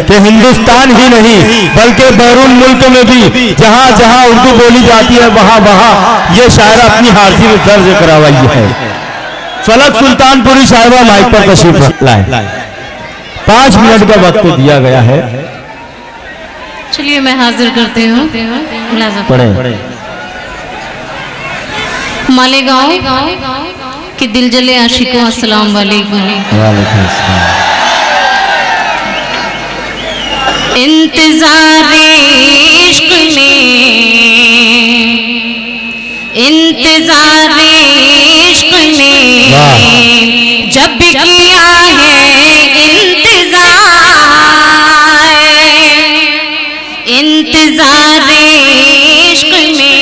कि हिंदुस्तान ही नहीं बल्कि बैरून मुल्क में भी जहां जहां उर्दू बोली जाती है वहां वहां ये शायरा अपनी हारसी में दर्ज करवाई है। फलक सुल्तानपुरी साहिबा माइक पर तशरीफ लाए। 5 मिनट का वक्त दिया गया है। चलिए मैं हाजिर करती हूँ। पढ़े मालेगांव के दिल जले आशिकों, अस्सलाम वालेकुम। इंतज़ारे इश्क ने, इंतज़ारे इश्क ने जब किया है इंतज़ारे इश्क ने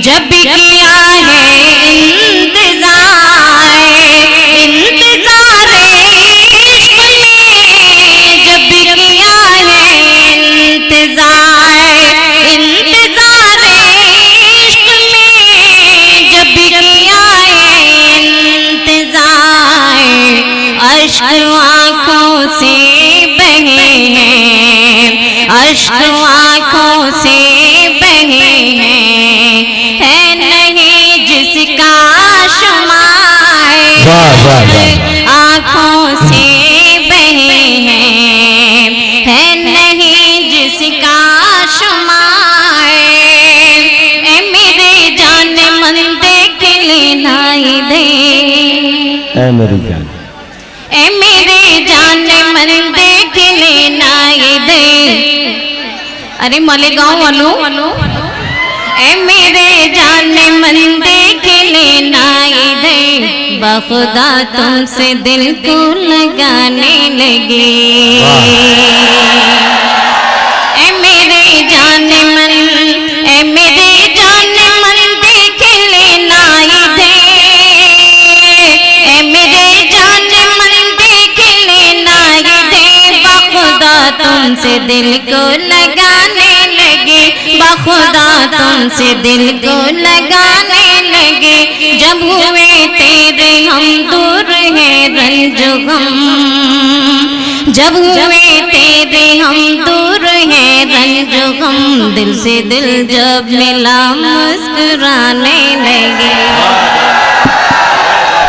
जब किया है आँखों से बहे हैं, अश्क आँखों से बहे हैं, है नहीं जिसका शुमार, आँखों से बहे हैं, है नहीं जिसका शुमार। ए मेरे जान मन देख लेना दे, ए मेरी जान, ए मेरे जान मन देख लेना दे। अरे मालेगांव वालों, ए मेरे जान मन देख लेना दे, बखुदा तुमसे दिल को लगाने लगे। ए मेरे जान मन, ए मेरे जान मन देख लेना दे, ए मेरे जान तुमसे दिल को लगाने लगे, बखुदा तुमसे दिल को लगाने लगे। जब हुए तेरे हम दूर है रंजो गम, जब हुए तेरे हम दूर है रंजो गम, दिल से दिल जब मिला मुस्कुराने लगे।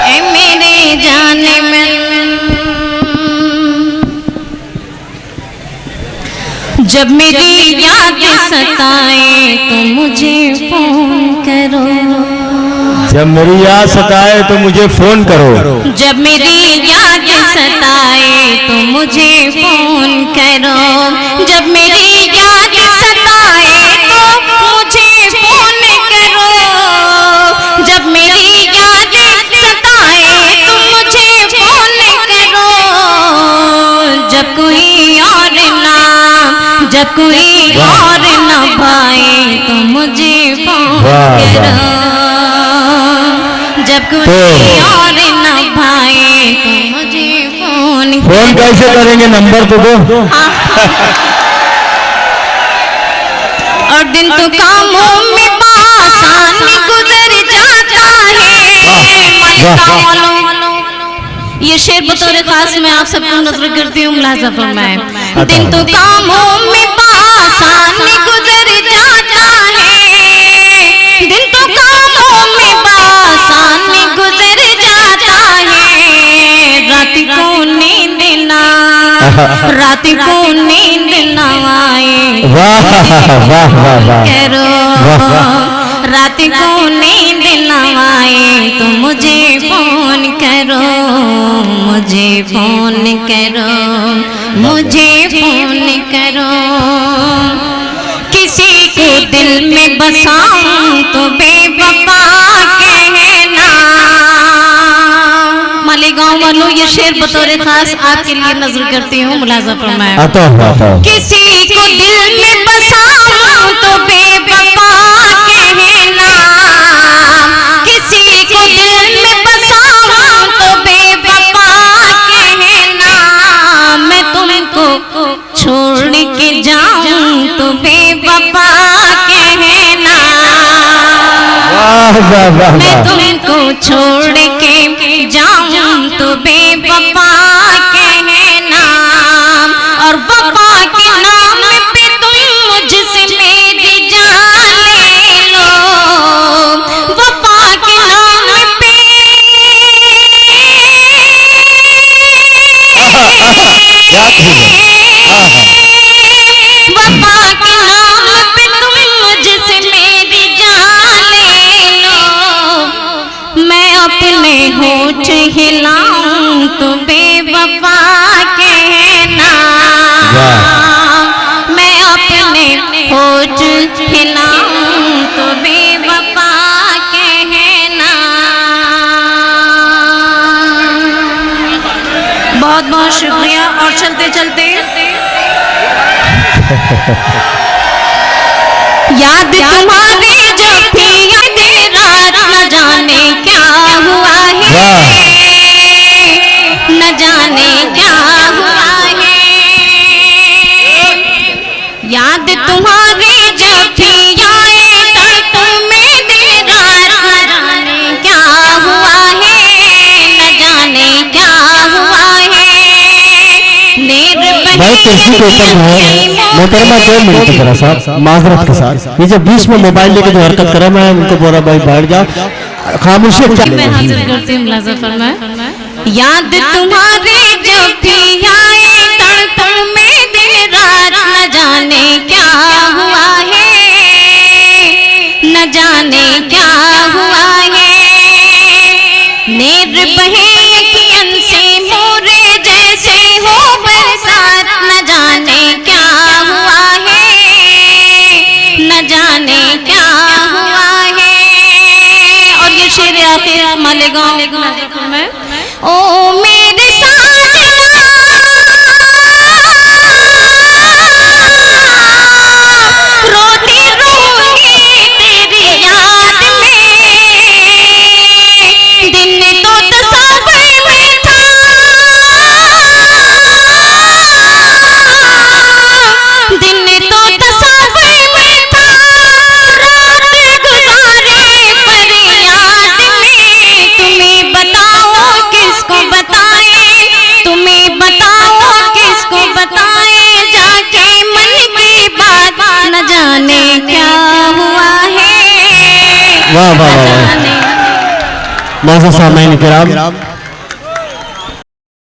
ए मेरे जाने मन, जब मेरी याद सताए तो मुझे फोन करो, जब मेरी याद सताए तो मुझे फोन करो, जब मेरी याद सताए तो मुझे फोन करो, जब मेरी याद सताए तो मुझे फोन करो, जब मेरी याद सताए तो मुझे फोन करो, जब कोई और ना, जब कोई और न पाए तो मुझे फोन करो, जब कोई और न पाए तो मुझे फोन कैसे करेंगे, नंबर तो दो। और दिन तो कामों में आसानी गुजर जाता है। ये शेर बतौर खास मैं आप सबको नजर करती हूँ, मुलाजा फरमाएं। दिन तो कामों में आसानी गुजर जाता है, दिन तो कामों में आसानी गुजर जाता है, रात को नींद ना, रात को नींद ना आए करो, रात को नींद ना आए तो मुझे फोन करो, मुझे फोन करो, मुझे फोन करो। किसी को दिल में बसाऊं तो बेवफा कहना। मालेगांव वालों, ये शेर बतौर खास आपके लिए नजर करती हूँ, मुलाजा फरमाएं। किसी को दिल में बसाऊं तो बेवफा कहना, किसी को दिल में बसाऊं तो बेवफा कहना, मैं तुमको छोड़ के जाऊं तो बेवफा कहना, मैं तुमको छोड़ के जाऊं तो बेवफा कहना, वफा के नाम पे तुम मुझसे मेरी जान ले लो, मैं अपने होठ हिलाऊं तो बेवफा कहना, मैं अपने होठ हिलाऊं तो बेवफा कहना। बहुत बहुत शुक्रिया। और चलते चलते याद तुम्हारी जब भी आती रात, न जाने क्या हुआ है, न जाने क्या हुआ है। याद तुम्हारी जब भी आए तड़प में दिन रात, न जाने क्या हुआ है, न जाने क्या हुआ है। भाई कुर्सी के ऊपर जो है मोहतरमा 2 मिनट जरा साहब माजरत के साथ, ये जब बीच में मोबाइल लेके जो हरकत करा, मैं उनको बोला भाई बैठ जा, खामोशी। मैं हाजिर करती हूँ मुलाज़ा फरमाए। याद तुम्हारी जब भी आए तड़प में दिन रात, न जाने क्या हुआ है, न जाने क्या हुआ है। नेर बहे अखियन से मोरे जैसे हो बरसात, न जाने क्या हुआ है, न जाने क्या हुआ है। और ये शेर आखिर मालेगांव में, ओ मेरे साजना रोती रहूंगी तेरी याद में, दिन तो तसव्वुर में था, दिन तो तसव्वुर में था, रात गुजारे फरियाद में। तुम्हें बताओ किसको बताए, तुम्हें बताओ किसको बताए, जाके मन की बात, न जाने क्या हुआ है। वाह वाह वाह। मौजूद सामईन किराम,